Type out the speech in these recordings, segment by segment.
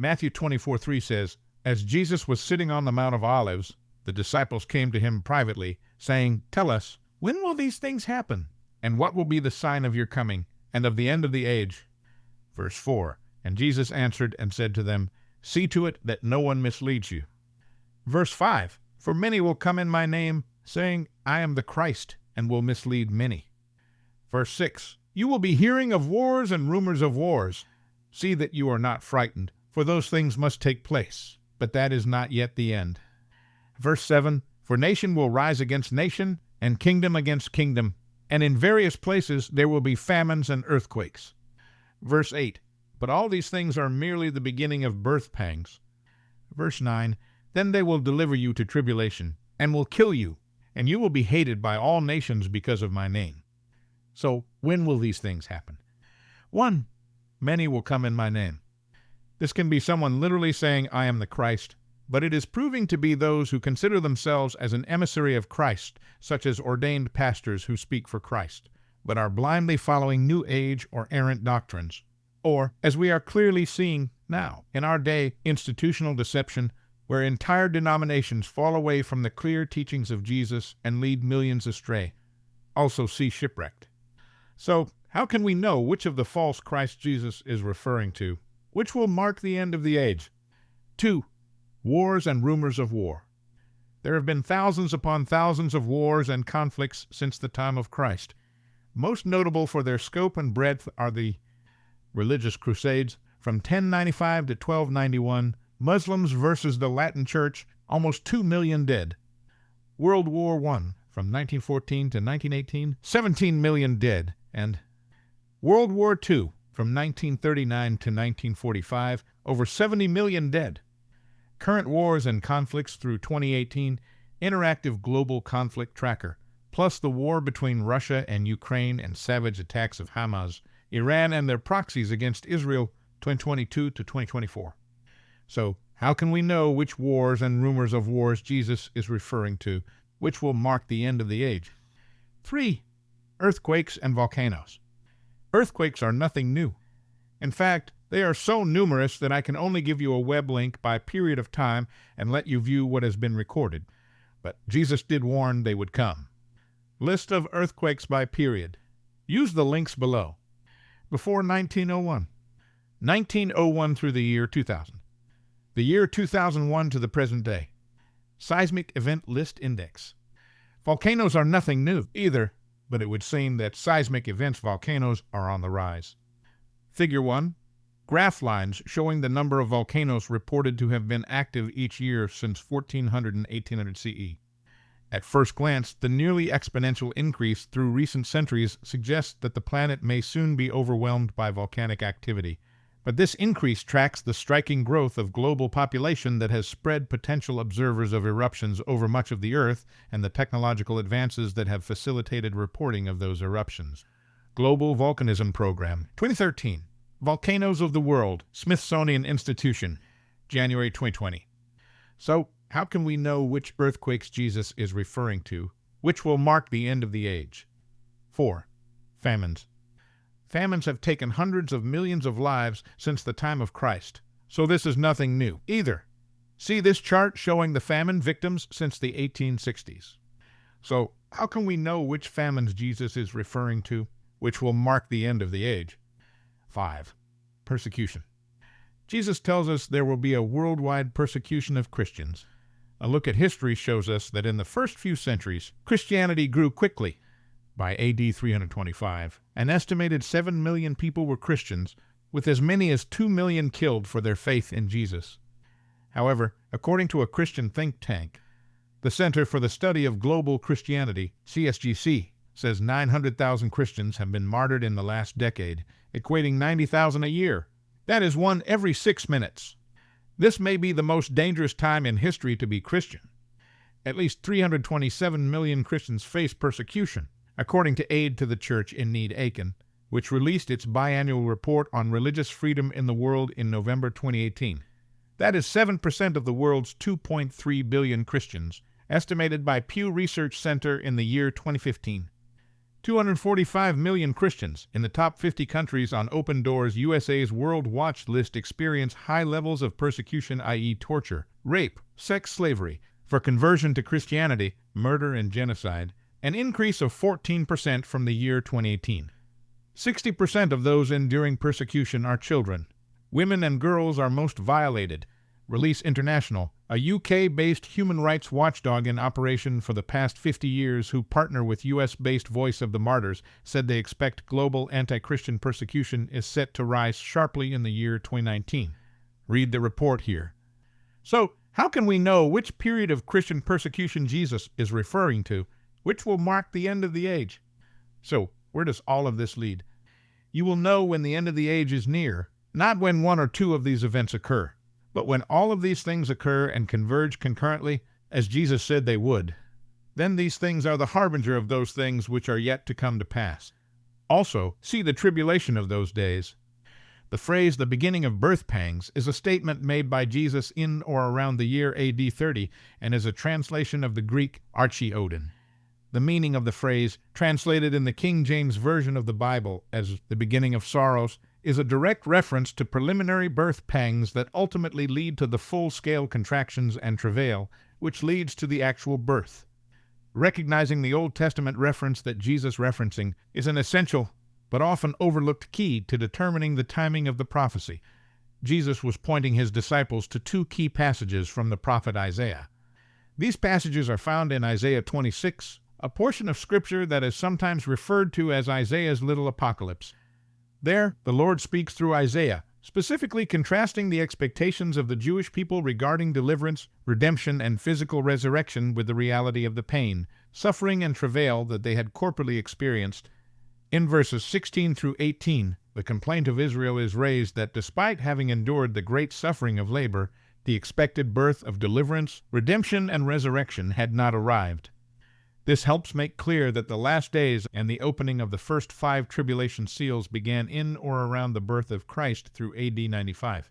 Matthew 24:3 says, "As Jesus was sitting on the Mount of Olives, the disciples came to him privately, saying, 'Tell us, when will these things happen? And what will be the sign of your coming, and of the end of the age?'" Verse 4, "And Jesus answered and said to them, 'See to it that no one misleads you.'" Verse 5, "For many will come in my name, saying, 'I am the Christ,' and will mislead many." Verse 6, "You will be hearing of wars and rumors of wars. See that you are not frightened, for those things must take place, but that is not yet the end." Verse 7, "For nation will rise against nation, and kingdom against kingdom, and in various places there will be famines and earthquakes." Verse 8, "But all these things are merely the beginning of birth pangs." Verse 9, "Then they will deliver you to tribulation, and will kill you, and you will be hated by all nations because of my name." So, when will these things happen? 1. Many will come in my name. This can be someone literally saying, "I am the Christ," but it is proving to be those who consider themselves as an emissary of Christ, such as ordained pastors who speak for Christ, but are blindly following New Age or errant doctrines. Or, as we are clearly seeing now, in our day, institutional deception, where entire denominations fall away from the clear teachings of Jesus and lead millions astray. Also see shipwrecked. So, how can we know which of the false Christ Jesus is referring to? Which will mark the end of the age? 2. Wars and rumors of war. There have been thousands upon thousands of wars and conflicts since the time of Christ. Most notable for their scope and breadth are the religious crusades from 1095 to 1291, Muslims versus the Latin Church, almost 2 million dead. World War I from 1914 to 1918, 17 million dead. And World War II from 1939 to 1945, over 70 million dead. Current wars and conflicts through 2018, interactive global conflict tracker, plus the war between Russia and Ukraine and savage attacks of Hamas, Iran and their proxies against Israel 2022 to 2024. So, how can we know which wars and rumors of wars Jesus is referring to, which will mark the end of the age? 3. Earthquakes and volcanoes. Earthquakes are nothing new. In fact, they are so numerous that I can only give you a web link by period of time and let you view what has been recorded. But Jesus did warn they would come. List of earthquakes by period. Use the links below. Before 1901. 1901 through the year 2000. The year 2001 to the present day. Seismic Event List Index. Volcanoes are nothing new either, but it would seem that seismic events volcanoes are on the rise. Figure 1. Graph lines showing the number of volcanoes reported to have been active each year since 1400 and 1800 CE. At first glance, the nearly exponential increase through recent centuries suggests that the planet may soon be overwhelmed by volcanic activity. But this increase tracks the striking growth of global population that has spread potential observers of eruptions over much of the Earth and the technological advances that have facilitated reporting of those eruptions. Global Volcanism Program, 2013. Volcanoes of the World, Smithsonian Institution, January 2020. So, how can we know which earthquakes Jesus is referring to, which will mark the end of the age? 4. Famines. Famines have taken hundreds of millions of lives since the time of Christ, so this is nothing new either. See this chart showing the famine victims since the 1860s. So, how can we know which famines Jesus is referring to, which will mark the end of the age? 5. Persecution. Jesus tells us there will be a worldwide persecution of Christians. A look at history shows us that in the first few centuries, Christianity grew quickly. By AD 325, an estimated 7 million people were Christians, with as many as 2 million killed for their faith in Jesus. However, according to a Christian think tank, the Center for the Study of Global Christianity, CSGC, says 900,000 Christians have been martyred in the last decade, equating 90,000 a year. That is one every 6 minutes. This may be the most dangerous time in history to be Christian. At least 327 million Christians face persecution, according to Aid to the Church in Need Aiken, which released its biannual report on religious freedom in the world in November 2018. That is 7% of the world's 2.3 billion Christians, estimated by Pew Research Center in the year 2015. 245 million Christians in the top 50 countries on Open Doors USA's World Watch list experience high levels of persecution, i.e. torture, rape, sex slavery, for conversion to Christianity, murder and genocide, an increase of 14% from the year 2018. 60% of those enduring persecution are children. Women and girls are most violated. Release International, a UK-based human rights watchdog in operation for the past 50 years who partner with US-based Voice of the Martyrs, said they expect global anti-Christian persecution is set to rise sharply in the year 2019. Read the report here. So, how can we know which period of Christian persecution Jesus is referring to, which will mark the end of the age? So, where does all of this lead? You will know when the end of the age is near, not when one or two of these events occur, but when all of these things occur and converge concurrently, as Jesus said they would. Then these things are the harbinger of those things which are yet to come to pass. Also, see the tribulation of those days. The phrase, the beginning of birth pangs, is a statement made by Jesus in or around the year AD 30 and is a translation of the Greek archeodin. The meaning of the phrase, translated in the King James Version of the Bible as the beginning of sorrows, is a direct reference to preliminary birth pangs that ultimately lead to the full-scale contractions and travail, which leads to the actual birth. Recognizing the Old Testament reference that Jesus referencing is an essential but often overlooked key to determining the timing of the prophecy. Jesus was pointing his disciples to two key passages from the prophet Isaiah. These passages are found in Isaiah 26, a portion of Scripture that is sometimes referred to as Isaiah's little apocalypse. There, the Lord speaks through Isaiah, specifically contrasting the expectations of the Jewish people regarding deliverance, redemption, and physical resurrection with the reality of the pain, suffering, and travail that they had corporately experienced. In verses 16 through 18, the complaint of Israel is raised that despite having endured the great suffering of labor, the expected birth of deliverance, redemption, and resurrection had not arrived. This helps make clear that the last days and the opening of the first 5 tribulation seals began in or around the birth of Christ through AD 95.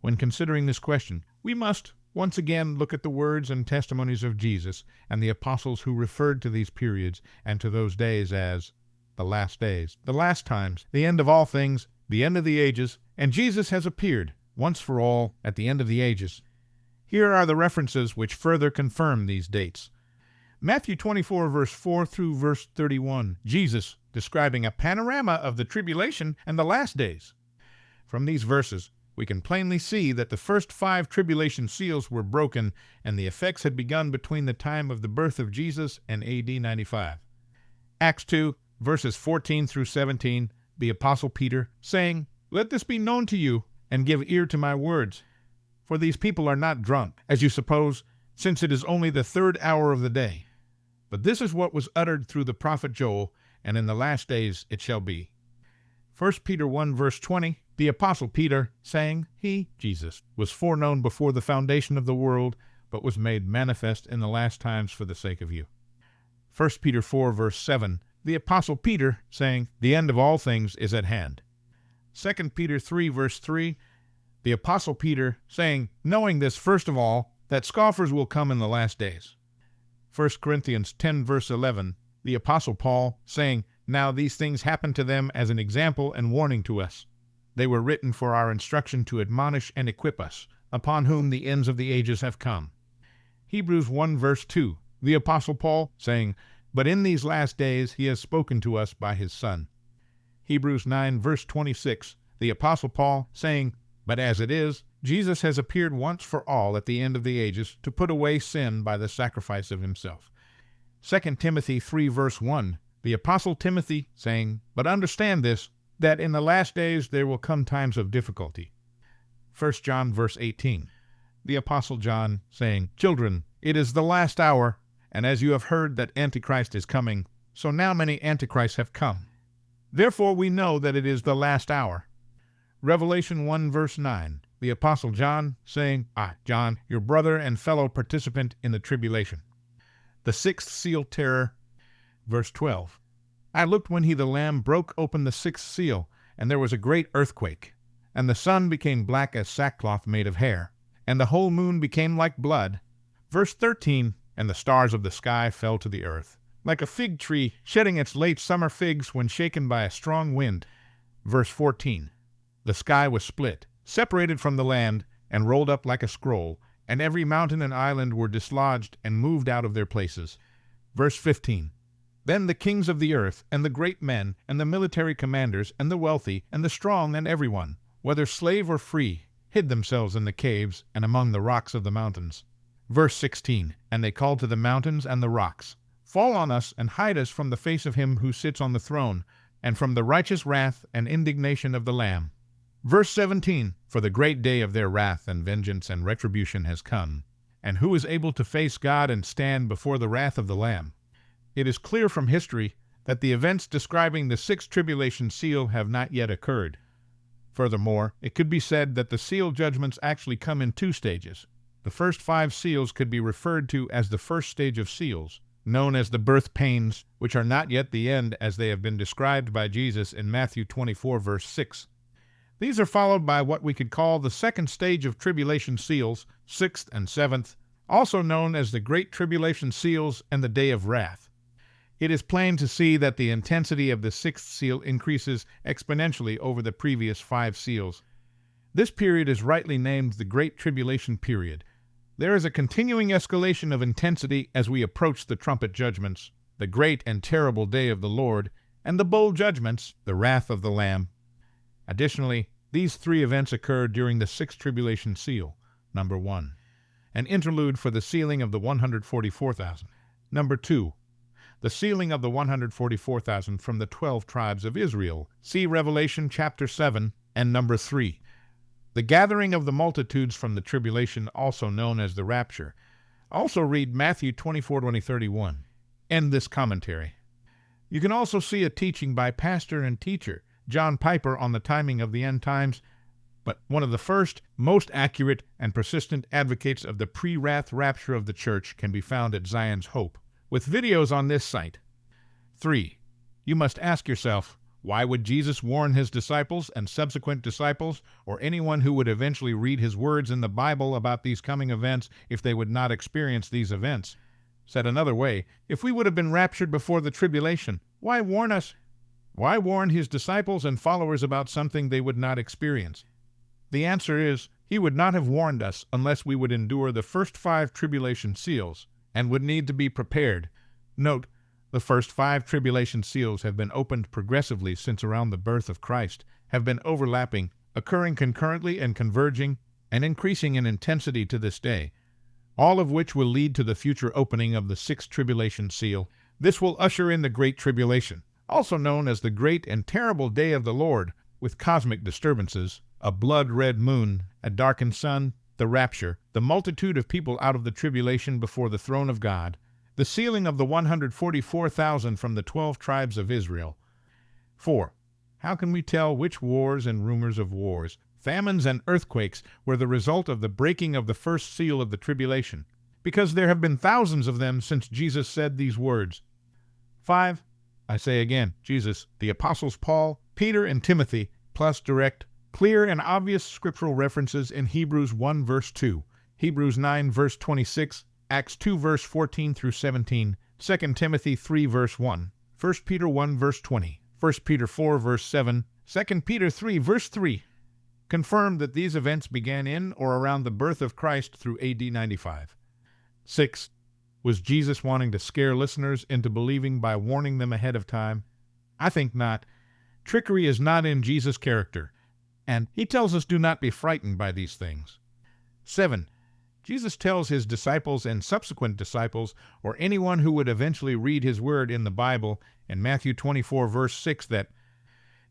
When considering this question, we must once again look at the words and testimonies of Jesus and the apostles who referred to these periods and to those days as the last days, the last times, the end of all things, the end of the ages, and Jesus has appeared, once for all, at the end of the ages. Here are the references which further confirm these dates. Matthew 24, verse 4 through verse 31, Jesus describing a panorama of the tribulation and the last days. From these verses, we can plainly see that the first 5 tribulation seals were broken and the effects had begun between the time of the birth of Jesus and AD 95. Acts 2, verses 14 through 17, the Apostle Peter, saying, "Let this be known to you, and give ear to my words. For these people are not drunk, as you suppose, since it is only the 3rd hour of the day. But this is what was uttered through the prophet Joel, and in the last days it shall be." 1 Peter 1, verse 20, the Apostle Peter, saying, He, Jesus, was foreknown before the foundation of the world, but was made manifest in the last times for the sake of you. 1 Peter 4, verse 7, the Apostle Peter, saying, The end of all things is at hand. 2 Peter 3, verse 3, the Apostle Peter, saying, Knowing this, first of all, that scoffers will come in the last days. 1 Corinthians 10, verse 11, the Apostle Paul, saying, Now these things happened to them as an example and warning to us. They were written for our instruction to admonish and equip us, upon whom the ends of the ages have come. Hebrews 1, verse 2, the Apostle Paul, saying, But in these last days he has spoken to us by his Son. Hebrews 9, verse 26, the Apostle Paul, saying, But as it is, Jesus has appeared once for all at the end of the ages to put away sin by the sacrifice of himself. 2 Timothy 3, verse 1, the Apostle Timothy, saying, But understand this, that in the last days there will come times of difficulty. 1 John, verse 18, the Apostle John, saying, Children, it is the last hour, and as you have heard that Antichrist is coming, so now many Antichrists have come. Therefore we know that it is the last hour. Revelation 1, verse 9, the Apostle John, saying, I, John, your brother and fellow participant in the tribulation. The 6th seal terror, verse 12. I looked when he, the Lamb, broke open the 6th seal, and there was a great earthquake. And the sun became black as sackcloth made of hair, and the whole moon became like blood. Verse 13, and the stars of the sky fell to the earth. like a fig tree shedding its late summer figs when shaken by a strong wind. Verse 14. The sky was split, separated from the land, and rolled up like a scroll, and every mountain and island were dislodged and moved out of their places. Verse 15. Then the kings of the earth, and the great men, and the military commanders, and the wealthy, and the strong, and everyone, whether slave or free, hid themselves in the caves and among the rocks of the mountains. Verse 16. And they called to the mountains and the rocks, Fall on us, and hide us from the face of him who sits on the throne, and from the righteous wrath and indignation of the Lamb. Verse 17. For the great day of their wrath and vengeance and retribution has come, and who is able to face God and stand before the wrath of the Lamb? It is clear from history that the events describing the sixth tribulation seal have not yet occurred. Furthermore, it could be said that the seal judgments actually come in two stages. The first 5 seals could be referred to as the first stage of seals, known as the birth pains, which are not yet the end as they have been described by Jesus in Matthew 24, verse 6. These are followed by what we could call the second stage of tribulation seals, 6th and 7th, also known as the Great Tribulation seals and the Day of Wrath. It is plain to see that the intensity of the 6th seal increases exponentially over the previous 5 seals. This period is rightly named the Great Tribulation period. There is a continuing escalation of intensity as we approach the trumpet judgments, the great and terrible day of the Lord, and the bowl judgments, the wrath of the Lamb. Additionally, these 3 events occur during the 6th tribulation seal. Number 1. An interlude for the sealing of the 144,000. Number 2. The sealing of the 144,000 from the 12 tribes of Israel. See Revelation chapter 7. And number 3. The gathering of the multitudes from the tribulation, also known as the rapture. Also read Matthew 24:20-31. End this commentary. You can also see a teaching by pastor and teacher John Piper on the timing of the end times, but one of the first, most accurate, and persistent advocates of the pre-wrath rapture of the church can be found at Zion's Hope, with videos on this site. 3. You must ask yourself, why would Jesus warn his disciples and subsequent disciples, or anyone who would eventually read his words in the Bible about these coming events if they would not experience these events? Said another way, if we would have been raptured before the tribulation, why warn us? Why warn his disciples and followers about something they would not experience? The answer is, he would not have warned us unless we would endure the first 5 tribulation seals, and would need to be prepared. Note, the first 5 tribulation seals have been opened progressively since around the birth of Christ, have been overlapping, occurring concurrently and converging, and increasing in intensity to this day, all of which will lead to the future opening of the 6th tribulation seal. This will usher in the Great Tribulation, also known as the great and terrible day of the Lord, with cosmic disturbances, a blood-red moon, a darkened sun, the rapture, the multitude of people out of the tribulation before the throne of God, the sealing of the 144,000 from the 12 tribes of Israel. 4. How can we tell which wars and rumors of wars, famines and earthquakes were the result of the breaking of the first seal of the tribulation? Because there have been thousands of them since Jesus said these words. 5. I say again, Jesus, the apostles Paul, Peter, and Timothy, plus direct, clear, and obvious scriptural references in Hebrews 1 verse 2, Hebrews 9 verse 26, Acts 2 verse 14 through 17, 2 Timothy 3 verse 1, 1 Peter 1 verse 20, 1 Peter 4 verse 7, 2 Peter 3 verse 3, confirm that these events began in or around the birth of Christ through AD 95. 6. Was Jesus wanting to scare listeners into believing by warning them ahead of time? I think not. Trickery is not in Jesus' character, and he tells us do not be frightened by these things. 7. Jesus tells his disciples and subsequent disciples, or anyone who would eventually read his word in the Bible, in Matthew 24 verse 6, that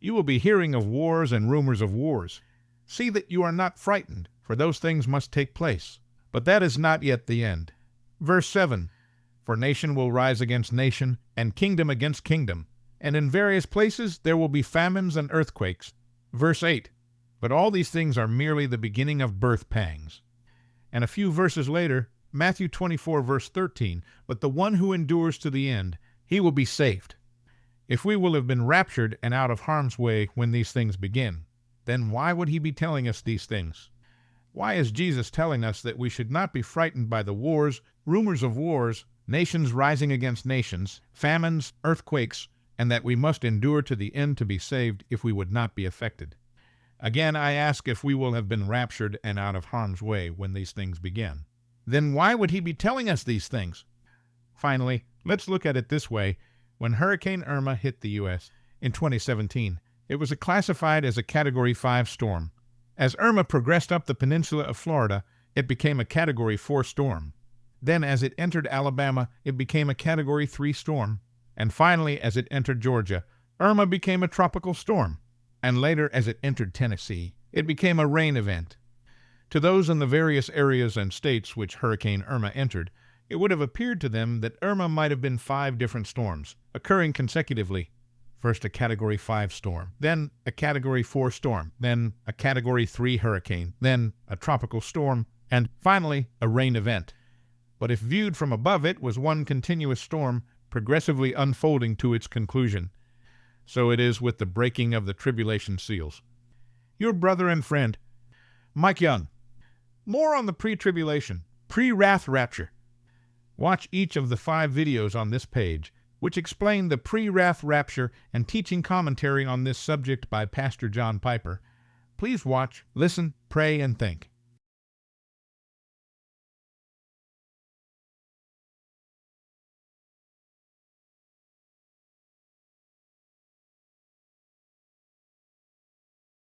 you will be hearing of wars and rumors of wars. See that you are not frightened, for those things must take place. But that is not yet the end. Verse 7, for nation will rise against nation, and kingdom against kingdom, and in various places there will be famines and earthquakes. Verse 8, but all these things are merely the beginning of birth pangs. And a few verses later, Matthew 24 verse 13, but the one who endures to the end, he will be saved. If we will have been raptured and out of harm's way when these things begin, then why would he be telling us these things? Why is Jesus telling us that we should not be frightened by the wars, rumors of wars, nations rising against nations, famines, earthquakes, and that we must endure to the end to be saved if we would not be affected. Again, I ask if we will have been raptured and out of harm's way when these things begin. Then why would he be telling us these things? Finally, let's look at it this way. When Hurricane Irma hit the U.S. in 2017, it was classified as a Category 5 storm. As Irma progressed up the peninsula of Florida, it became a Category 4 storm. Then, as it entered Alabama, it became a Category 3 storm. And finally, as it entered Georgia, Irma became a tropical storm. And later, as it entered Tennessee, it became a rain event. To those in the various areas and states which Hurricane Irma entered, it would have appeared to them that Irma might have been 5 different storms, occurring consecutively. First a Category 5 storm, then a Category 4 storm, then a Category 3 hurricane, then a tropical storm, and finally a rain event. But if viewed from above, it was one continuous storm, progressively unfolding to its conclusion. So it is with the breaking of the tribulation seals. Your brother and friend, Mike Young. More on the pre-tribulation, pre-wrath rapture. Watch each of the 5 videos on this page, which explain the pre-wrath rapture and teaching commentary on this subject by Pastor John Piper. Please watch, listen, pray, and think.